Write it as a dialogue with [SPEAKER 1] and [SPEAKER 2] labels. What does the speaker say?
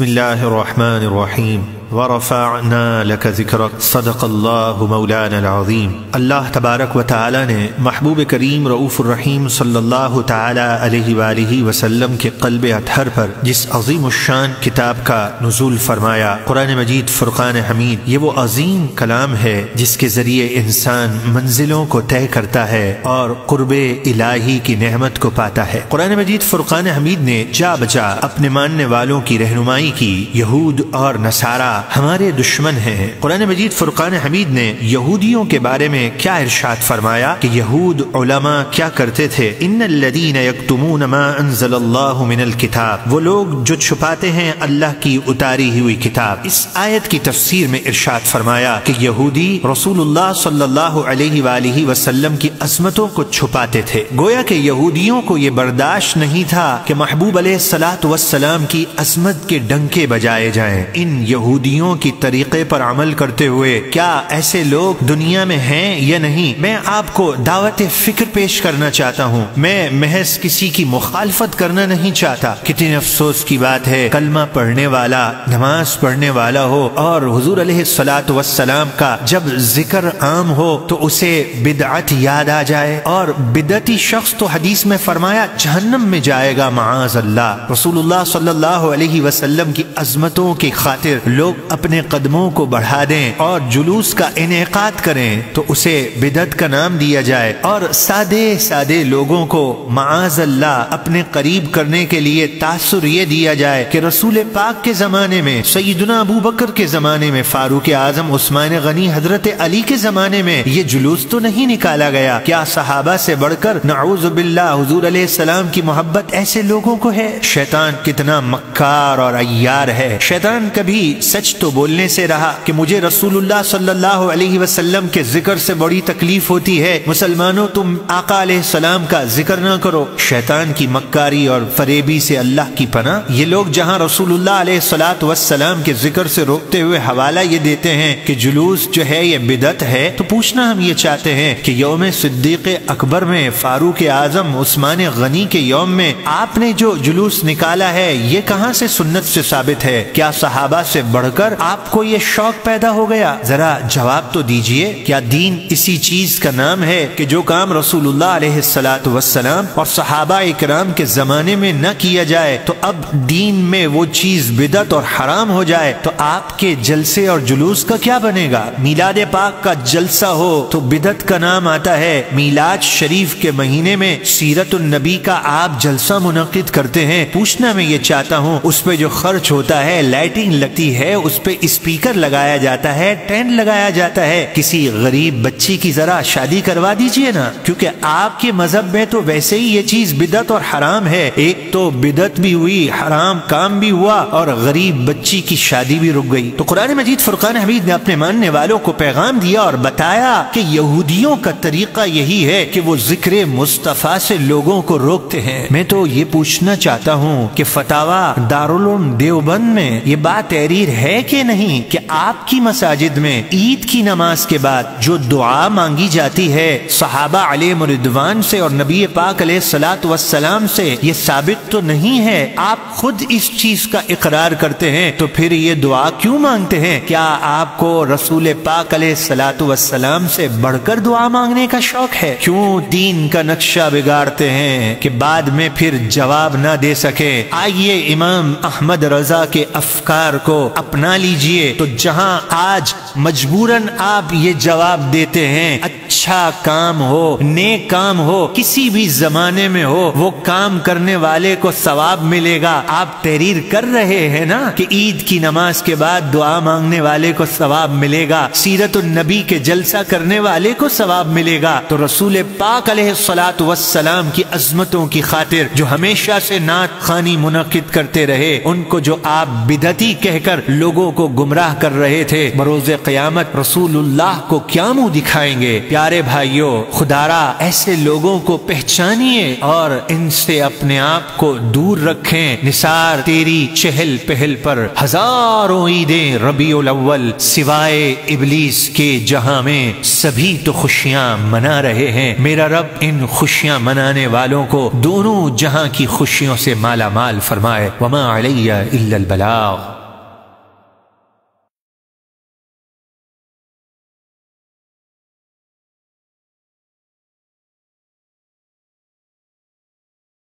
[SPEAKER 1] بسم اللہ الرحمن الرحیم وَرَفَعْنَا لَكَ ذِكْرَكَ صدق اللہ مولانا العظیم۔ اللہ تبارک و تعالی نے محبوب کریم رؤوف الرحیم صلی اللہ تعالی علیہ وآلہ وسلم کے قلب اطہر پر جس عظیم الشان کتاب کا نزول فرمایا، قرآن مجید فرقان حمید، یہ وہ عظیم کلام ہے جس کے ذریعے انسان منزلوں کو طے کرتا ہے اور قرب الہی کی نعمت کو پاتا ہے۔ قرآن مجید فرقان حمید نے جا بجا اپنے ماننے والوں کی رہنمائی کی۔ یہود اور نصارہ ہمارے دشمن ہیں۔ قرآن مجید فرقان حمید نے یہودیوں کے بارے میں کیا ارشاد فرمایا کہ یہود علماء کیا کرتے تھے؟ ان الذین یکتمون ما انزل اللہ من الکتاب، وہ لوگ جو چھپاتے ہیں اللہ کی اتاری ہوئی کتاب۔ اس آیت کی تفسیر میں ارشاد فرمایا کہ یہودی رسول اللہ صلی اللہ علیہ وآلہ وسلم کی عظمتوں کو چھپاتے تھے۔ گویا کہ یہودیوں کو یہ برداشت نہیں تھا کہ محبوب علیہ الصلوۃ والسلام کی عظمت کے ڈنکے بجائے جائیں۔ ان یہودیوں کی طریقے پر عمل کرتے ہوئے کیا ایسے لوگ دنیا میں ہیں یا نہیں؟ میں آپ کو دعوت فکر پیش کرنا چاہتا ہوں، میں محض کسی کی مخالفت کرنا نہیں چاہتا۔ کتنی افسوس کی بات ہے کلمہ پڑھنے والا، نماز پڑھنے والا ہو اور حضور علیہ الصلوۃ والسلام کا جب ذکر عام ہو تو اسے بدعت یاد آ جائے، اور بدعتی شخص تو حدیث میں فرمایا جہنم میں جائے گا معاذ اللہ۔ رسول اللہ صلی اللہ علیہ وسلم کی عظمتوں کی خاطر لوگ اپنے قدموں کو بڑھا دیں اور جلوس کا انعقاد کریں تو اسے بدعت کا نام دیا جائے، اور سادے لوگوں کو معاذ اللہ اپنے قریب کرنے کے لیے تاثر یہ دیا جائے کہ رسول پاک کے زمانے میں، سیدنا ابو بکر کے زمانے میں، فاروق اعظم عثمان غنی، حضرت علی کے زمانے میں یہ جلوس تو نہیں نکالا گیا؟ کیا صحابہ سے بڑھ کر نعوذ باللہ حضور علیہ السلام کی محبت ایسے لوگوں کو ہے؟ شیطان کتنا مکار اور عیار ہے۔ شیطان کبھی سچ تو بولنے سے رہا کہ مجھے رسول اللہ صلی اللہ علیہ وسلم کے ذکر سے بڑی تکلیف ہوتی ہے، مسلمانوں تم آقا علیہ السلام کا ذکر نہ کرو۔ شیطان کی مکاری اور فریبی سے اللہ کی پناہ۔ یہ لوگ جہاں رسول اللہ علیہ الصلوۃ والسلام کے ذکر سے روکتے ہوئے حوالہ یہ دیتے ہیں کہ جلوس جو ہے یہ بدعت ہے، تو پوچھنا ہم یہ چاہتے ہیں کہ یوم صدیق اکبر میں، فاروق اعظم عثمان غنی کے یوم میں آپ نے جو جلوس نکالا ہے یہ کہاں سے سنت سے ثابت ہے؟ کیا صحابہ سے بڑھ کر آپ کو یہ شوق پیدا ہو گیا؟ ذرا جواب تو دیجئے۔ کیا دین اسی چیز کا نام ہے کہ جو کام رسول اللہ علیہ الصلوۃ والسلام اور صحابہ اکرام کے زمانے میں نہ کیا جائے تو اب دین میں وہ چیز بدعت اور حرام ہو جائے تو آپ کے جلسے اور جلوس کا کیا بنے گا؟ میلاد پاک کا جلسہ ہو تو بدعت کا نام آتا ہے۔ میلاد شریف کے مہینے میں سیرت النبی کا آپ جلسہ منعقد کرتے ہیں، پوچھنا میں یہ چاہتا ہوں اس پہ جو خرچ ہوتا ہے، لائٹنگ لگتی ہے، اس پہ اسپیکر لگایا جاتا ہے، ٹینٹ لگایا جاتا ہے، کسی غریب بچی کی ذرا شادی کروا دیجئے نا، کیونکہ آپ کے مذہب میں تو ویسے ہی یہ چیز بدعت اور حرام ہے۔ ایک تو بدعت بھی ہوئی، حرام کام بھی ہوا، اور غریب بچی کی شادی بھی رک گئی۔ تو قرآن مجید فرقان حمید نے اپنے ماننے والوں کو پیغام دیا اور بتایا کہ یہودیوں کا طریقہ یہی ہے کہ وہ ذکر مصطفیٰ سے لوگوں کو روکتے ہیں۔ میں تو یہ پوچھنا چاہتا ہوں کہ فتاوی دارالعلوم دیوبند میں یہ بات تحریر ہے کہ نہیں کہ آپ کی مساجد میں عید کی نماز کے بعد جو دعا مانگی جاتی ہے صحابہ علیہم رضوان سے اور نبی پاک علیہ الصلوۃ والسلام سے، یہ ثابت تو نہیں ہے؟ آپ خود اس چیز کا اقرار کرتے ہیں تو پھر یہ دعا کیوں مانگتے ہیں؟ کیا آپ کو رسول پاک علیہ الصلوۃ والسلام سے بڑھ کر دعا مانگنے کا شوق ہے؟ کیوں دین کا نقشہ بگاڑتے ہیں کہ بعد میں پھر جواب نہ دے سکے؟ آئیے امام احمد رضا کے افکار کو اپنا لیجئے، تو جہاں آج مجبوراً آپ یہ جواب دیتے ہیں اچھا کام ہو، نیک کام ہو، کسی بھی زمانے میں ہو، وہ کام کرنے والے کو ثواب ملے گا۔ آپ تحریر کر رہے ہیں نا کہ عید کی نماز کے بعد دعا مانگنے والے کو ثواب ملے گا، سیرت النبی کے جلسہ کرنے والے کو ثواب ملے گا، تو رسول پاک علیہ الصلوۃ والسلام کی عظمتوں کی خاطر جو ہمیشہ سے نعت خوانی منعقد کرتے رہے، ان کو جو آپ بدعتی کہہ کر لوگ لوگوں کو گمراہ کر رہے تھے بروز قیامت رسول اللہ کو کیا منہ دکھائیں گے؟ پیارے بھائیوں، خدارا ایسے لوگوں کو پہچانیے اور ان سے اپنے آپ کو دور رکھیں۔ نثار تیری چہل پہل پر ہزاروں عیدیں ربیع الاول سوائے ابلیس کے جہاں میں سبھی تو خوشیاں منا رہے ہیں۔ میرا رب ان خوشیاں منانے والوں کو دونوں جہاں کی خوشیوں سے مالا مال فرمائے۔ وما علی الا البلاغ۔